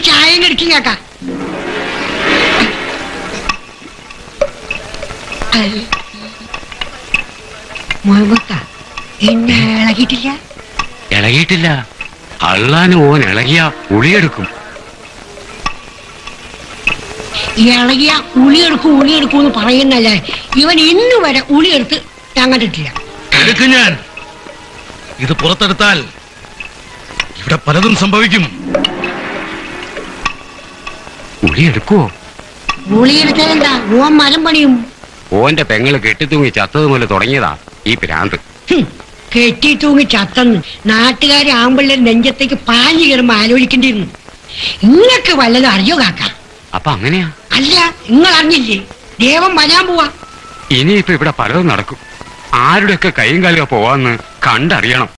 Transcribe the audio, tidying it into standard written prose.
ചായ കടിക്കും കാക്ക. എന്നെ ഇളകിയിട്ടില്ല. ഇളകിയിട്ടില്ല. അള്ളാന് ഓൻ ഇളകിയ ഉളിയെടുക്കും. ഇളകിയ ഉളിയെടുക്കും എന്ന് പറയുന്നല്ലേ. ഇവൻ ഇന്നു വരെ ഉളിയെടുത്ത് ഞാൻ കണ്ടിട്ടില്ല. എടുക്കും ഞാൻ. ഇത് പുറത്തെടുത്താൽ ഇവിടെ പലതും സംഭവിക്കും. ഉളിയെടുക്കുവോ? ഉളിയെടുത്താലെന്താ? ഓൻ മരം പണിയും. ഓന്റെ പെങ്ങള് കെട്ടിത്തൂങ്ങി ചത്തത് മുതൽ തുടങ്ങിയതാ ഈ ഭ്രാന്ത്. കെട്ടി തൂങ്ങി ചത്തന്ന് നാട്ടുകാരെ ആമ്പിള്ളേർ നെഞ്ചത്തേക്ക് പാഞ്ഞു കയറുമ്പോ ആലോചിക്കേണ്ടിയിരുന്നു. ഇങ്ങക്ക് വല്ലതും അറിയോ കാക്ക? അപ്പൊ അങ്ങനെയാ? അല്ല, നിങ്ങൾ അറിഞ്ഞില്ലേ? ദേവം വരാൻ പോവാ. ഇനിയിപ്പോ ഇവിടെ പലതും നടക്കും. ആരുടെയൊക്കെ കൈയും കാലുക പോവാന്ന് കണ്ടറിയണം.